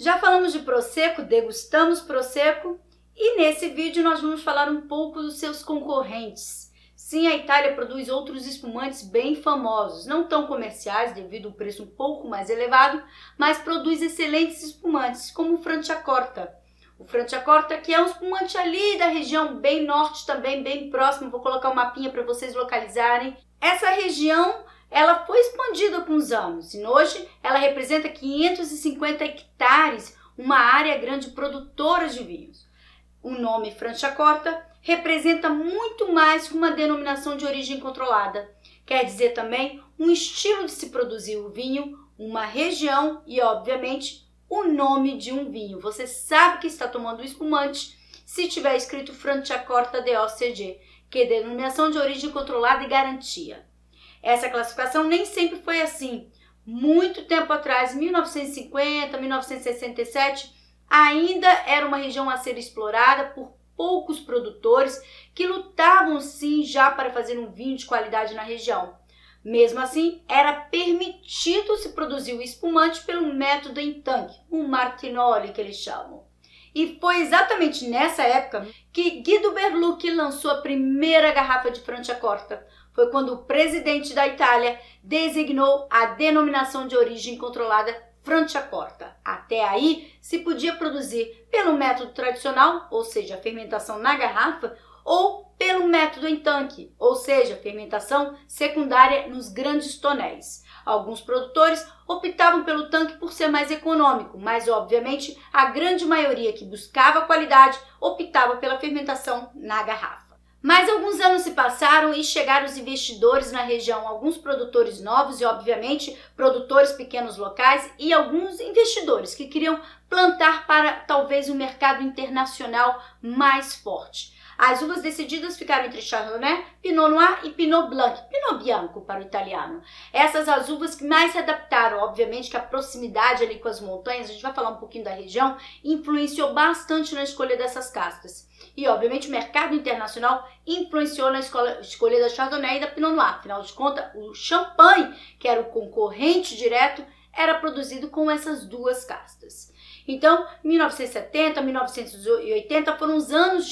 Já falamos de Prosecco, degustamos Prosecco e nesse vídeo nós vamos falar um pouco dos seus concorrentes. Sim, a Itália produz outros espumantes bem famosos, não tão comerciais devido ao preço um pouco mais elevado, mas produz excelentes espumantes, como o Franciacorta. O Franciacorta, que é um espumante ali da região bem norte também, bem próximo, vou colocar um mapinha para vocês localizarem. Essa região ela foi expandida com os anos e hoje ela representa 550 hectares, uma área grande produtora de vinhos. O nome Franciacorta representa muito mais que uma denominação de origem controlada. Quer dizer também um estilo de se produzir o vinho, uma região e, obviamente, o nome de um vinho. Você sabe que está tomando o espumante se tiver escrito Franciacorta DOCG, que é denominação de origem controlada e garantia. Essa classificação nem sempre foi assim. Muito tempo atrás, 1950, 1967, ainda era uma região a ser explorada por poucos produtores que lutavam sim já para fazer um vinho de qualidade na região. Mesmo assim, era permitido se produzir o espumante pelo método em tanque, o Martinoli que eles chamam. E foi exatamente nessa época que Guido Berlucchi lançou a primeira garrafa de Franciacorta. Foi quando o presidente da Itália designou a denominação de origem controlada Franciacorta. Até aí, se podia produzir pelo método tradicional, ou seja, a fermentação na garrafa, ou pelo método em tanque, ou seja, fermentação secundária nos grandes tonéis. Alguns produtores optavam pelo tanque por ser mais econômico, mas obviamente a grande maioria que buscava qualidade optava pela fermentação na garrafa. Mas alguns anos se passaram e chegaram os investidores na região, alguns produtores novos e, obviamente, produtores pequenos locais e alguns investidores que queriam plantar para talvez um mercado internacional mais forte. As uvas decididas ficaram entre Chardonnay, Pinot Noir e Pinot Blanc, Pinot Bianco para o italiano. Essas as uvas que mais se adaptaram, obviamente que a proximidade ali com as montanhas, a gente vai falar um pouquinho da região, influenciou bastante na escolha dessas castas. E, obviamente, o mercado internacional influenciou na escolha da Chardonnay e da Pinot Noir. Afinal de contas, o champanhe, que era o concorrente direto, era produzido com essas duas castas. Então, 1970, 1980 foram os anos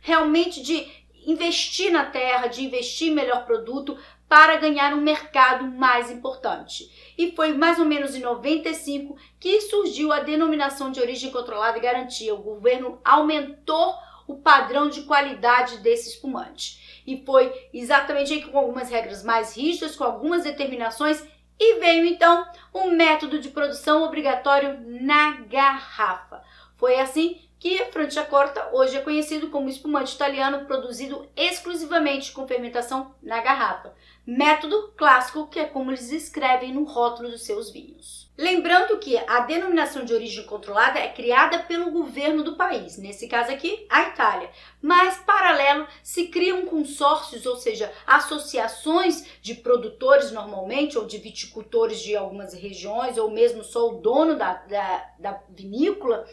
realmente de investir na terra, de investir em melhor produto para ganhar um mercado mais importante. E foi mais ou menos em 95 que surgiu a denominação de origem controlada e garantia. O governo aumentou o padrão de qualidade desse espumante. E foi exatamente aí com algumas regras mais rígidas, com algumas determinações, e veio então um método de produção obrigatório na garrafa. Foi assim que Franciacorta hoje é conhecido como espumante italiano produzido exclusivamente com fermentação na garrafa. Método clássico, que é como eles escrevem no rótulo dos seus vinhos. Lembrando que a denominação de origem controlada é criada pelo governo do país, nesse caso aqui, a Itália. Mas, paralelo, se criam consórcios, ou seja, associações de produtores normalmente, ou de viticultores de algumas regiões, ou mesmo só o dono da vinícola,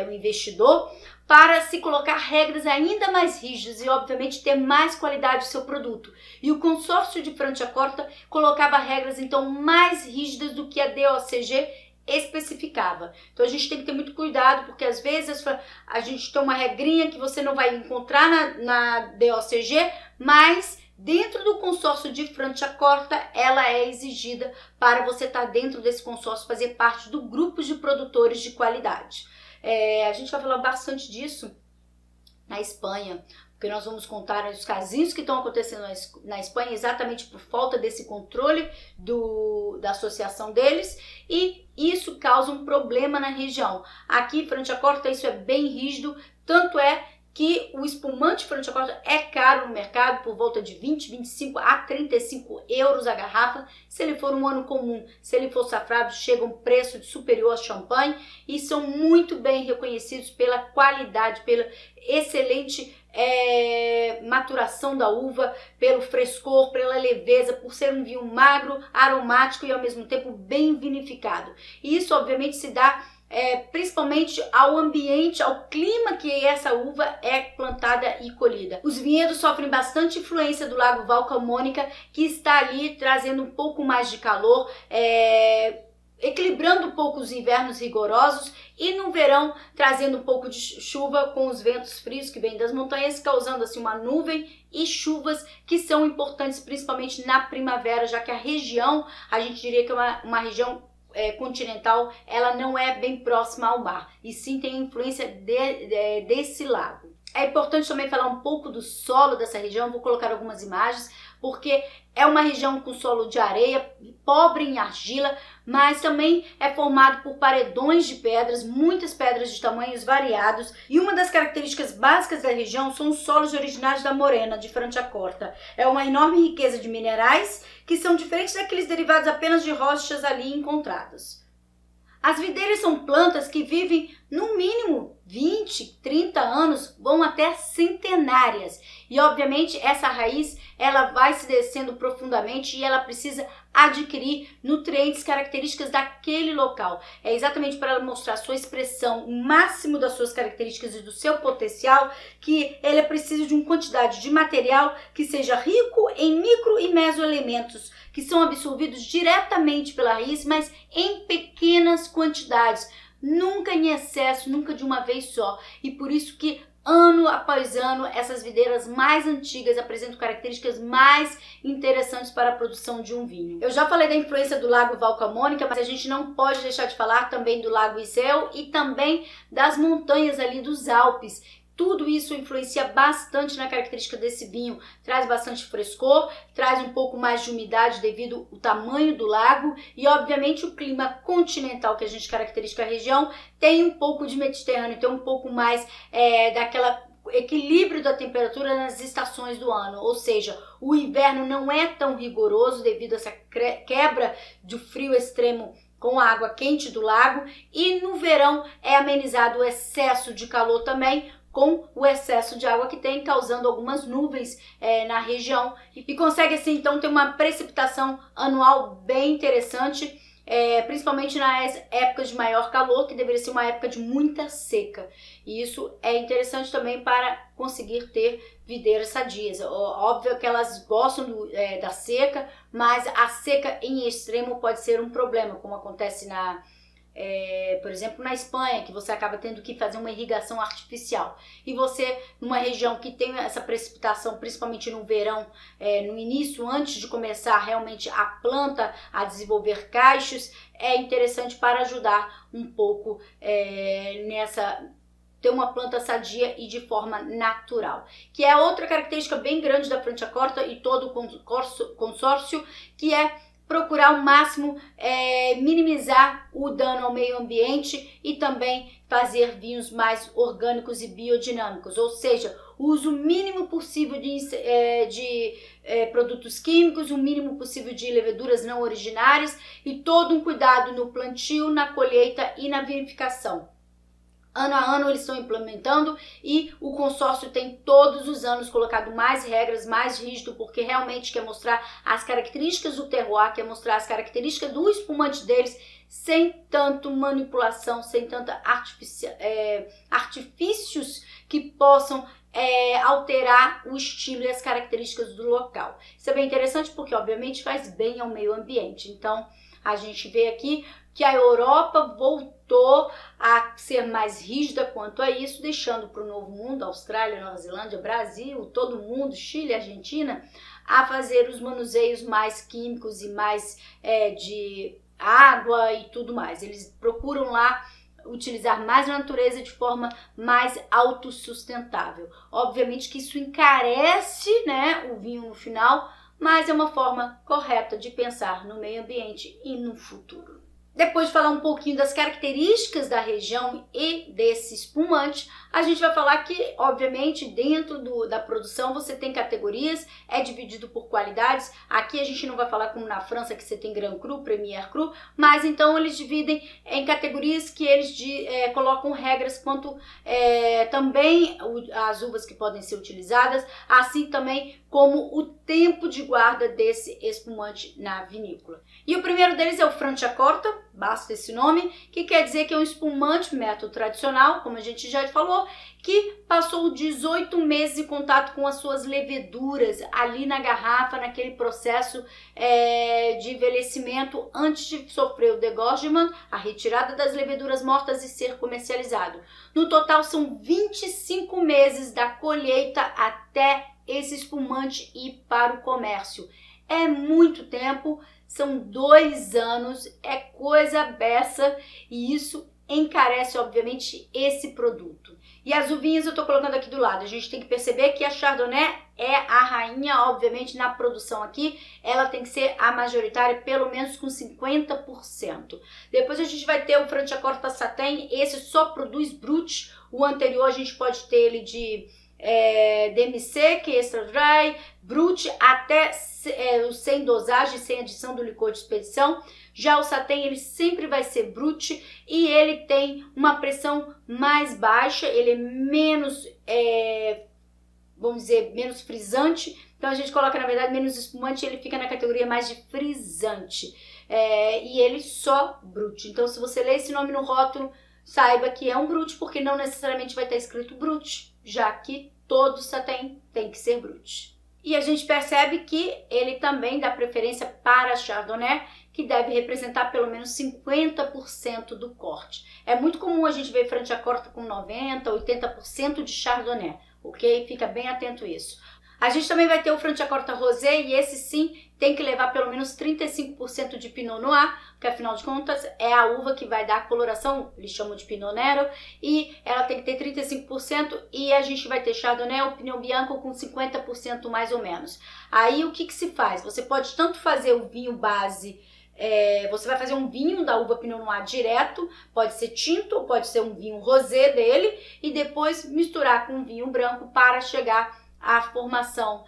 o investidor, para se colocar regras ainda mais rígidas e, obviamente, ter mais qualidade do seu produto. E o consórcio de Franciacorta colocava regras, então, mais rígidas do que a DOCG especificava. Então, a gente tem que ter muito cuidado, porque, às vezes, a gente tem uma regrinha que você não vai encontrar na DOCG, mas dentro do consórcio de Franciacorta, ela é exigida para você estar dentro desse consórcio, fazer parte do grupo de produtores de qualidade. A gente vai falar bastante disso na Espanha, porque nós vamos contar os casinhos que estão acontecendo na Espanha exatamente por falta desse controle da associação deles, e isso causa um problema na região. Aqui, Franciacorta, isso é bem rígido, tanto é que o espumante Franciacorta é caro no mercado, por volta de 20, 25 a 35 euros a garrafa. Se ele for um ano comum, se ele for safrado, chega a um preço superior ao champanhe, e são muito bem reconhecidos pela qualidade, pela excelente maturação da uva, pelo frescor, pela leveza, por ser um vinho magro, aromático e ao mesmo tempo bem vinificado. E isso obviamente se dá principalmente ao ambiente, ao clima que essa uva é plantada e colhida. Os vinhedos sofrem bastante influência do Lago Val Camonica, que está ali trazendo um pouco mais de calor, equilibrando pouco os invernos rigorosos e no verão trazendo um pouco de chuva com os ventos frios que vêm das montanhas, causando assim uma nuvem e chuvas que são importantes principalmente na primavera, já que a região, a gente diria que é uma região continental, ela não é bem próxima ao mar, e sim tem influência desse lago. É importante também falar um pouco do solo dessa região, vou colocar algumas imagens, porque é uma região com solo de areia, pobre em argila, mas também é formado por paredões de pedras, muitas pedras de tamanhos variados, e uma das características básicas da região são os solos originários da morena, de Franciacorta. É uma enorme riqueza de minerais que são diferentes daqueles derivados apenas de rochas ali encontradas. As videiras são plantas que vivem no mínimo 20, 30 anos, vão até centenárias. E obviamente essa raiz ela vai se descendo profundamente e ela precisa adquirir nutrientes características daquele local. É exatamente para ela mostrar sua expressão, o máximo das suas características e do seu potencial, que ela precisa de uma quantidade de material que seja rico em micro e mesoelementos, que são absorvidos diretamente pela raiz, mas em pequenas quantidades, nunca em excesso, nunca de uma vez só. E por isso que ano após ano, essas videiras mais antigas apresentam características mais interessantes para a produção de um vinho. Eu já falei da influência do Lago Val Camonica, mas a gente não pode deixar de falar também do Lago Isel e também das montanhas ali dos Alpes. Tudo isso influencia bastante na característica desse vinho, traz bastante frescor, traz um pouco mais de umidade devido ao tamanho do lago e obviamente o clima continental que a gente caracteriza a região tem um pouco de Mediterrâneo, tem um pouco mais daquela equilíbrio da temperatura nas estações do ano, ou seja, o inverno não é tão rigoroso devido a essa quebra do frio extremo com a água quente do lago e no verão é amenizado o excesso de calor também, com o excesso de água que tem, causando algumas nuvens na região e consegue assim então ter uma precipitação anual bem interessante, principalmente nas épocas de maior calor, que deveria ser uma época de muita seca. E isso é interessante também para conseguir ter videiras sadias. Óbvio que elas gostam da seca, mas a seca em extremo pode ser um problema, como acontece por exemplo, na Espanha, que você acaba tendo que fazer uma irrigação artificial. E você, numa região que tem essa precipitação, principalmente no verão, no início, antes de começar realmente a planta a desenvolver cachos, é interessante para ajudar um pouco ter uma planta sadia e de forma natural. Que é outra característica bem grande da Franciacorta e todo o consórcio, que é procurar ao máximo minimizar o dano ao meio ambiente e também fazer vinhos mais orgânicos e biodinâmicos, ou seja, o uso mínimo possível de produtos químicos, o mínimo possível de leveduras não originárias e todo um cuidado no plantio, na colheita e na vinificação. Ano a ano eles estão implementando e o consórcio tem todos os anos colocado mais regras, mais rígido, porque realmente quer mostrar as características do terroir, quer mostrar as características do espumante deles, sem tanto manipulação, sem tanta artifícios que possam alterar o estilo e as características do local. Isso é bem interessante porque obviamente faz bem ao meio ambiente. Então a gente vê aqui que a Europa voltou a ser mais rígida quanto a isso, deixando para o Novo Mundo, Austrália, Nova Zelândia, Brasil, todo mundo, Chile, Argentina, a fazer os manuseios mais químicos e mais de água e tudo mais. Eles procuram lá utilizar mais a natureza de forma mais autossustentável. Obviamente que isso encarece, né, o vinho no final, mas é uma forma correta de pensar no meio ambiente e no futuro. Depois de falar um pouquinho das características da região e desse espumante, a gente vai falar que, obviamente, dentro da produção você tem categorias, é dividido por qualidades. Aqui a gente não vai falar como na França, que você tem Grand Cru, Premier Cru, mas então eles dividem em categorias que eles colocam regras quanto também as uvas que podem ser utilizadas, assim também como o tempo de guarda desse espumante na vinícola. E o primeiro deles é o Franciacorta, basta esse nome, que quer dizer que é um espumante método tradicional, como a gente já falou, que passou 18 meses em contato com as suas leveduras ali na garrafa, naquele processo de envelhecimento antes de sofrer o degorgement, a retirada das leveduras mortas e ser comercializado. No total são 25 meses da colheita até esse espumante ir para o comércio. É muito tempo, são 2 anos, é coisa beça e isso encarece obviamente esse produto. E as uvinhas eu estou colocando aqui do lado, a gente tem que perceber que a Chardonnay é a rainha, obviamente na produção aqui, ela tem que ser a majoritária pelo menos com 50%. Depois a gente vai ter o Franciacorta Satin, esse só produz Brut, o anterior a gente pode ter ele de DMC, que é extra dry, Brut, até sem dosagem, sem adição do licor de expedição. Já o Satin ele sempre vai ser Brut e ele tem uma pressão mais baixa, ele é menos, vamos dizer, menos frisante. Então a gente coloca na verdade menos espumante, ele fica na categoria mais de frisante. E ele só Brut. Então se você ler esse nome no rótulo, saiba que é um Brut, porque não necessariamente vai estar escrito Brut, já que todo Satin tem que ser Brut. E a gente percebe que ele também dá preferência para a Chardonnay, que deve representar pelo menos 50% do corte. É muito comum a gente ver Franciacorta com 90%, 80% de Chardonnay, ok? Fica bem atento a isso. A gente também vai ter o Franciacorta Rosé e esse sim tem que levar pelo menos 35% de Pinot Noir, porque afinal de contas é a uva que vai dar a coloração, eles chamam de Pinot Nero, e ela tem que ter 35% e a gente vai ter Chardonnay ou Pinot Bianco com 50% mais ou menos. Aí o que se faz? Você pode tanto fazer o vinho base, você vai fazer um vinho da uva Pinot Noir direto, pode ser tinto ou pode ser um vinho rosé dele, e depois misturar com um vinho branco para chegar a formação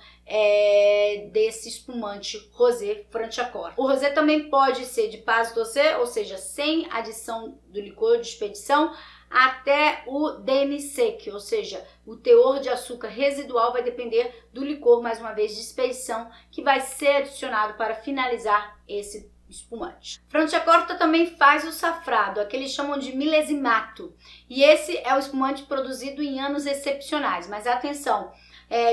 desse espumante rosé Franciacorta. O rosé também pode ser de Passe Doce, ou seja, sem adição do licor de expedição, até o demi-sec, ou seja, o teor de açúcar residual vai depender do licor, mais uma vez, de expedição, que vai ser adicionado para finalizar esse espumante. Franciacorta também faz o safrado, que eles chamam de milesimato, e esse é o espumante produzido em anos excepcionais, mas atenção,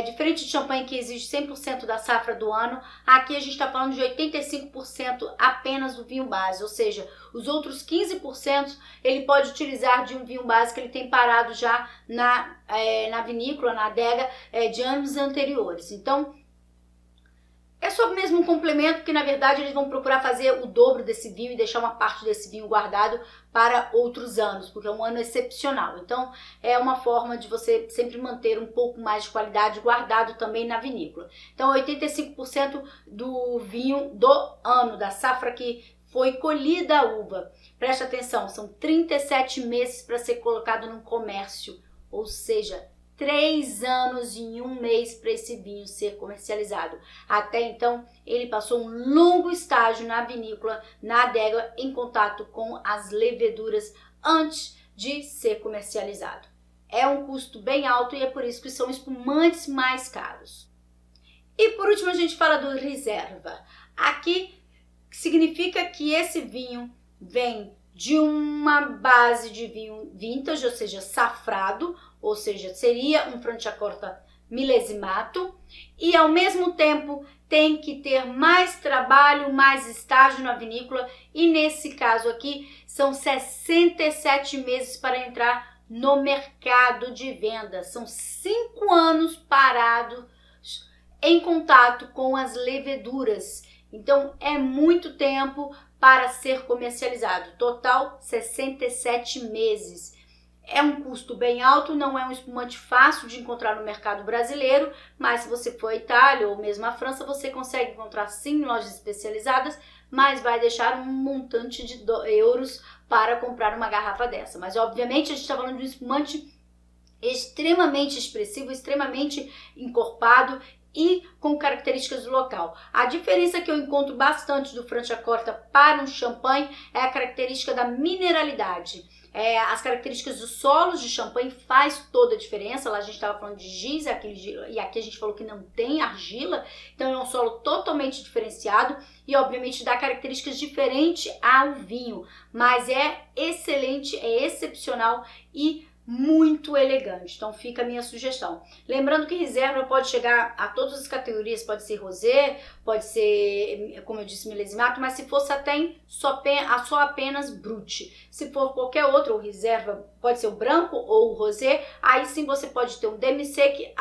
diferente de champanhe que exige 100% da safra do ano, aqui a gente está falando de 85% apenas do vinho base, ou seja, os outros 15% ele pode utilizar de um vinho base que ele tem parado já na vinícola, na adega, de anos anteriores. Então, é só mesmo um complemento, que na verdade eles vão procurar fazer o dobro desse vinho e deixar uma parte desse vinho guardado para outros anos, porque é um ano excepcional. Então é uma forma de você sempre manter um pouco mais de qualidade guardado também na vinícola. Então 85% do vinho do ano, da safra que foi colhida a uva. Preste atenção, são 37 meses para ser colocado no comércio, ou seja, 3 anos em 1 mês para esse vinho ser comercializado. Até então, ele passou um longo estágio na vinícola, na adega, em contato com as leveduras antes de ser comercializado. É um custo bem alto e é por isso que são espumantes mais caros. E por último, a gente fala do Reserva. Aqui significa que esse vinho vem de uma base de vinho vintage, ou seja, safrado, ou seja, seria um Franciacorta milesimato, e ao mesmo tempo tem que ter mais trabalho, mais estágio na vinícola, e nesse caso aqui são 67 meses para entrar no mercado de venda. São 5 anos parados em contato com as leveduras. Então é muito tempo para ser comercializado. Total 67 meses. É um custo bem alto, não é um espumante fácil de encontrar no mercado brasileiro, mas se você for à Itália ou mesmo à França, você consegue encontrar sim em lojas especializadas, mas vai deixar um montante de euros para comprar uma garrafa dessa. Mas obviamente a gente está falando de um espumante extremamente expressivo, extremamente encorpado, e com características do local. A diferença que eu encontro bastante do Franciacorta para um champanhe é a característica da mineralidade. As características dos solos de champanhe faz toda a diferença. Lá a gente estava falando de giz, e aqui a gente falou que não tem argila, então é um solo totalmente diferenciado e obviamente dá características diferentes ao vinho, mas é excelente, é excepcional e muito elegante. Então fica a minha sugestão. Lembrando que reserva pode chegar a todas as categorias, pode ser rosé, pode ser, como eu disse, milesimato, mas se for Satém, só apenas brut. Se for qualquer outro, ou reserva, pode ser o branco ou o rosé, aí sim você pode ter um demi-sec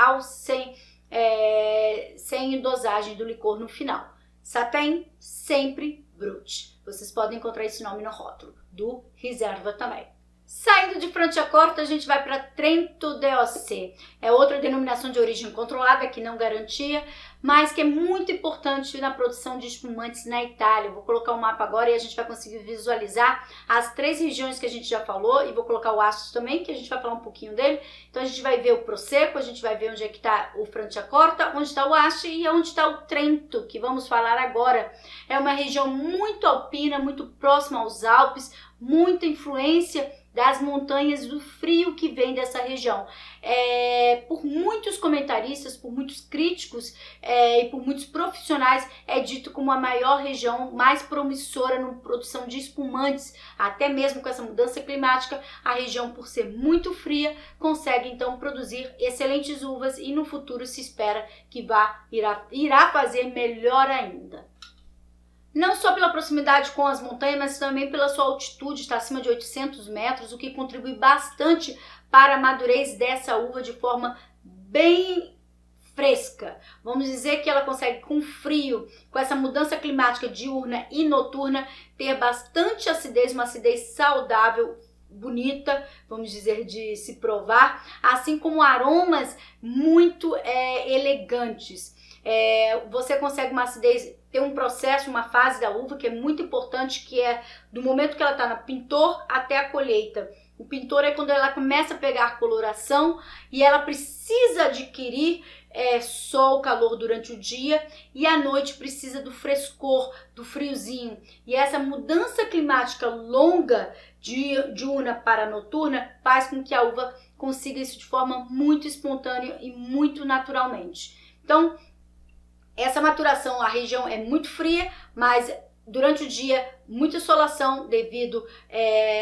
sem dosagem do licor no final. Satém, sempre brut. Vocês podem encontrar esse nome no rótulo do reserva também. Saindo de Franciacorta, a gente vai para Trento DOC. É outra denominação de origem controlada, que não garantia, mas que é muito importante na produção de espumantes na Itália. Eu vou colocar o mapa agora e a gente vai conseguir visualizar as 3 regiões que a gente já falou, e vou colocar o Asti também, que a gente vai falar um pouquinho dele. Então a gente vai ver o Prosecco, a gente vai ver onde é que está o Franciacorta, onde está o Asti e onde está o Trento, que vamos falar agora. É uma região muito alpina, muito próxima aos Alpes, muita influência das montanhas, do frio que vem dessa região. Por muitos comentaristas, por muitos críticos e por muitos profissionais, é dito como a maior região mais promissora na produção de espumantes. Até mesmo com essa mudança climática, a região, por ser muito fria, consegue então produzir excelentes uvas e no futuro se espera que irá fazer melhor ainda. Não só pela proximidade com as montanhas, mas também pela sua altitude, está acima de 800 metros, o que contribui bastante para a madurez dessa uva de forma bem fresca. Vamos dizer que ela consegue, com frio, com essa mudança climática diurna e noturna, ter bastante acidez, uma acidez saudável, bonita, vamos dizer, de se provar, assim como aromas muito elegantes. Você consegue uma acidez, ter um processo, uma fase da uva que é muito importante, que é do momento que ela está no pintor até a colheita. O pintor é quando ela começa a pegar coloração e ela precisa adquirir sol, calor durante o dia, e à noite precisa do frescor, do friozinho. E essa mudança climática longa, diurna para noturna, faz com que a uva consiga isso de forma muito espontânea e muito naturalmente. Então, essa maturação, a região é muito fria, mas durante o dia muita insolação devido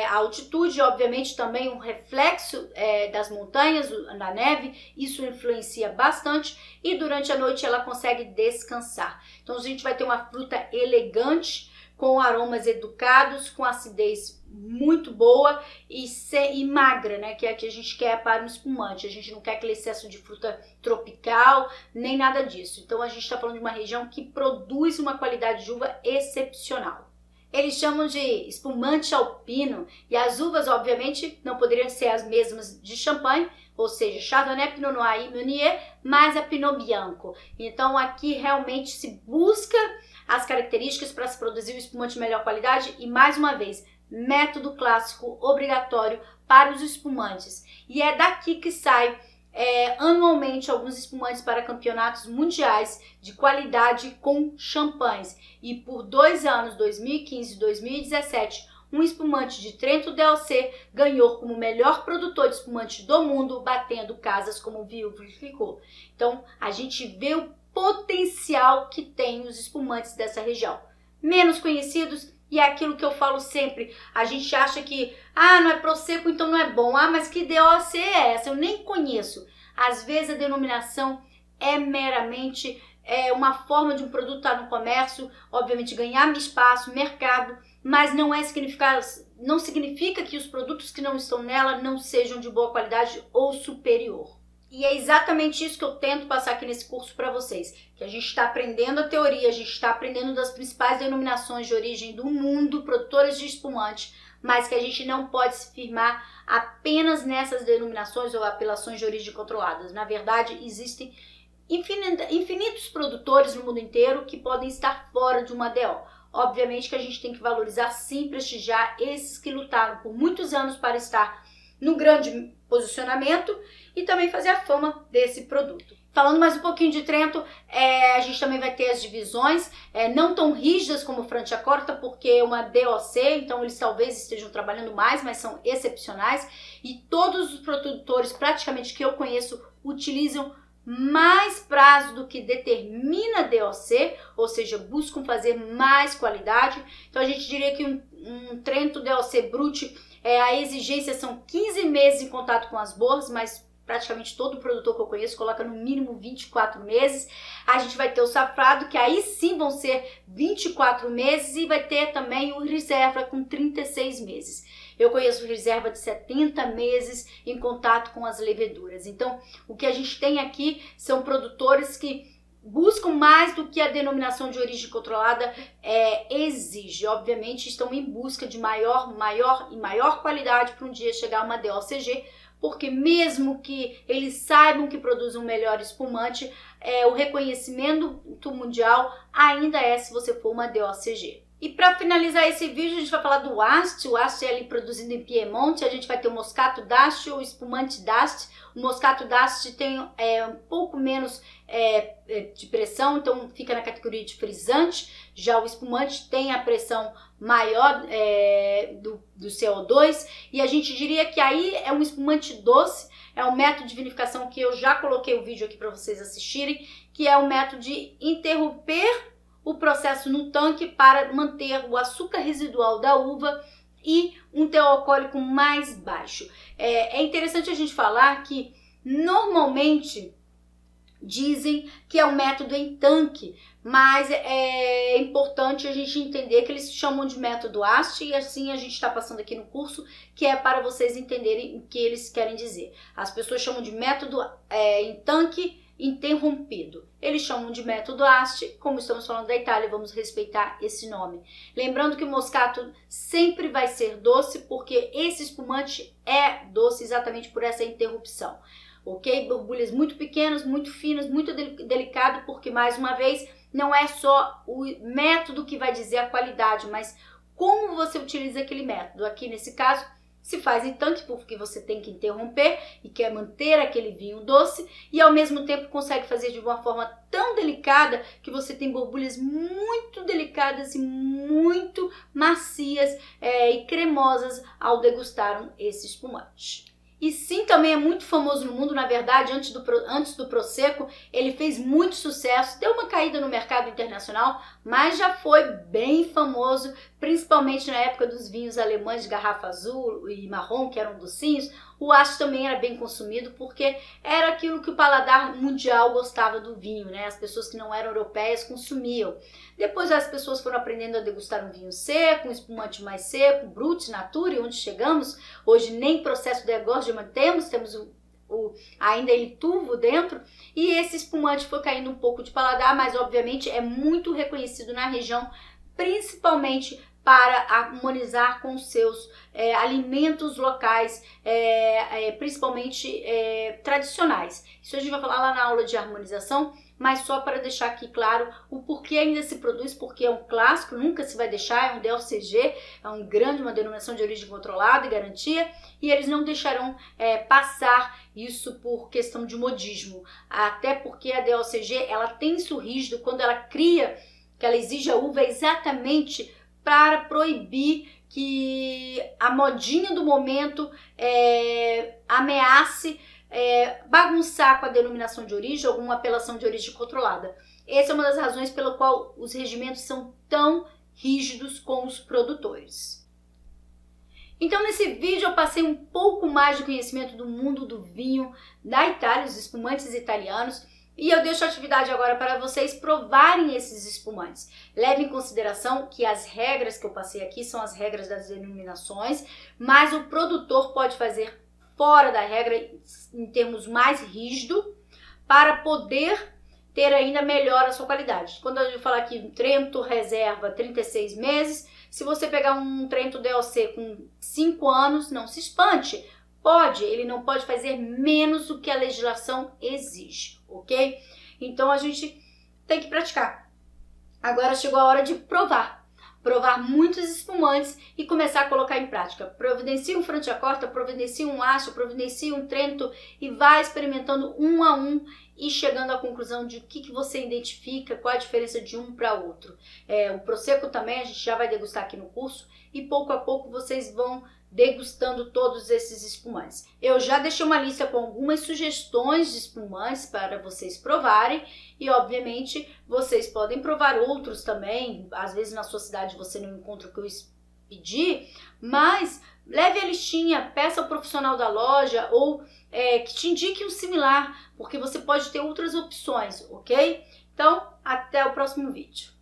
à altitude, obviamente também um reflexo das montanhas, na neve, isso influencia bastante, e durante a noite ela consegue descansar. Então a gente vai ter uma fruta elegante, com aromas educados, com acidez muito boa e magra, né? Que é a que a gente quer para um espumante. A gente não quer aquele excesso de fruta tropical, nem nada disso. Então a gente está falando de uma região que produz uma qualidade de uva excepcional. Eles chamam de espumante alpino, e as uvas, obviamente, não poderiam ser as mesmas de champanhe, ou seja, Chardonnay, Pinot Noir e Meunier, mas a Pinot Bianco. Então aqui realmente se busca as características para se produzir um espumante de melhor qualidade e, mais uma vez, método clássico obrigatório para os espumantes. E é daqui que sai anualmente alguns espumantes para campeonatos mundiais de qualidade com champanhes. E por 2 anos, 2015 e 2017, um espumante de Trento DOC ganhou como melhor produtor de espumante do mundo, batendo casas como Viuve ficou. Então a gente vê o potencial que tem os espumantes dessa região. Menos conhecidos, e é aquilo que eu falo sempre, a gente acha que, não é Prosecco, então não é bom, mas que DOC é essa? Eu nem conheço. Às vezes a denominação é meramente uma forma de um produto estar no comércio, obviamente ganhar espaço, mercado, mas não significa que os produtos que não estão nela não sejam de boa qualidade ou superior. E é exatamente isso que eu tento passar aqui nesse curso para vocês, que a gente está aprendendo a teoria, a gente está aprendendo das principais denominações de origem do mundo, produtoras de espumante, mas que a gente não pode se firmar apenas nessas denominações ou apelações de origem controladas. Na verdade, existem infinitos produtores no mundo inteiro que podem estar fora de uma DO. Obviamente que a gente tem que valorizar, sim, prestigiar esses que lutaram por muitos anos para estar no grande posicionamento e também fazer a fama desse produto. Falando mais um pouquinho de Trento, a gente também vai ter as divisões, não tão rígidas como Franciacorta, porque é uma DOC, então eles talvez estejam trabalhando mais, mas são excepcionais. E todos os produtores, praticamente, que eu conheço, utilizam mais prazo do que determina a DOC, ou seja, buscam fazer mais qualidade. Então a gente diria que um Trento DOC Brut, a exigência são 15 meses em contato com as borras, mas praticamente todo produtor que eu conheço coloca no mínimo 24 meses. A gente vai ter o safrado, que aí sim vão ser 24 meses, e vai ter também o reserva com 36 meses. Eu conheço reserva de 70 meses em contato com as leveduras. Então, o que a gente tem aqui são produtores que buscam mais do que a denominação de origem controlada exige. Obviamente, estão em busca de maior qualidade para um dia chegar a uma DOCG, porque mesmo que eles saibam que produzem um melhor espumante, o reconhecimento mundial ainda se você for uma DOCG. E para finalizar esse vídeo, a gente vai falar do Asti. O Asti é ali produzido em Piemonte. A gente vai ter o Moscato d'Asti, o espumante d'Asti. O Moscato d'Asti tem um pouco menos de pressão, então fica na categoria de frisante. Já o espumante tem a pressão maior do CO2. E a gente diria que aí é um espumante doce. É um método de vinificação que eu já coloquei o vídeo aqui para vocês assistirem, que é o método de interromper o processo no tanque para manter o açúcar residual da uva e um teor alcoólico mais baixo. É interessante a gente falar que normalmente dizem que é um método em tanque, mas é importante a gente entender que eles chamam de método Asti, e assim a gente está passando aqui no curso, que é para vocês entenderem o que eles querem dizer. As pessoas chamam de método em tanque interrompido. Eles chamam de método Asti, como estamos falando da Itália, vamos respeitar esse nome. Lembrando que o Moscato sempre vai ser doce, porque esse espumante é doce exatamente por essa interrupção. Ok? Borbulhas muito pequenas, muito finas, muito delicado, porque mais uma vez não é só o método que vai dizer a qualidade, mas como você utiliza aquele método. Aqui nesse caso se faz em tanque porque você tem que interromper e quer manter aquele vinho doce, e ao mesmo tempo consegue fazer de uma forma tão delicada que você tem borbulhas muito delicadas e muito macias e cremosas ao degustar esse espumante. E sim, também é muito famoso no mundo. Na verdade, antes do Prosecco, ele fez muito sucesso, deu uma caída no mercado internacional, mas já foi bem famoso, principalmente na época dos vinhos alemães de garrafa azul e marrom, que eram docinhos. O Asti também era bem consumido, porque era aquilo que o paladar mundial gostava do vinho, né? As pessoas que não eram europeias consumiam. Depois as pessoas foram aprendendo a degustar um vinho seco, um espumante mais seco, Brut, Nature, onde chegamos. Hoje nem processo de engorgement temos ainda ele turvo dentro, e esse espumante foi caindo um pouco de paladar, mas obviamente é muito reconhecido na região, principalmente para harmonizar com os seus alimentos locais, principalmente tradicionais. Isso a gente vai falar lá na aula de harmonização, mas só para deixar aqui claro o porquê ainda se produz, porque é um clássico, nunca se vai deixar, é um DOCG, é uma denominação de origem controlada e garantia, e eles não deixarão passar isso por questão de modismo, até porque a DOCG ela tem isso rígido quando ela cria, que ela exige a uva exatamente para proibir que a modinha do momento ameace bagunçar com a denominação de origem, alguma apelação de origem controlada. Essa é uma das razões pela qual os regimentos são tão rígidos com os produtores. Então, nesse vídeo eu passei um pouco mais de conhecimento do mundo do vinho da Itália, os espumantes italianos, e eu deixo a atividade agora para vocês provarem esses espumantes. Leve em consideração que as regras que eu passei aqui são as regras das denominações, mas o produtor pode fazer fora da regra em termos mais rígidos para poder ter ainda melhor a sua qualidade. Quando eu falar aqui um Trento reserva 36 meses, se você pegar um Trento DOC com 5 anos, não se espante. Ele não pode fazer menos do que a legislação exige, ok? Então a gente tem que praticar. Agora chegou a hora de provar muitos espumantes e começar a colocar em prática. Providencie um Franciacorta, providencie um Asti, providencie um Trento e vá experimentando um a um e chegando à conclusão de o que você identifica, qual a diferença de um para outro. O Prosecco também a gente já vai degustar aqui no curso e pouco a pouco vocês vão degustando todos esses espumantes. Eu já deixei uma lista com algumas sugestões de espumantes para vocês provarem e, obviamente, vocês podem provar outros também. Às vezes na sua cidade você não encontra o que eu pedi, mas leve a listinha, peça ao profissional da loja ou que te indique um similar, porque você pode ter outras opções, ok? Então, até o próximo vídeo.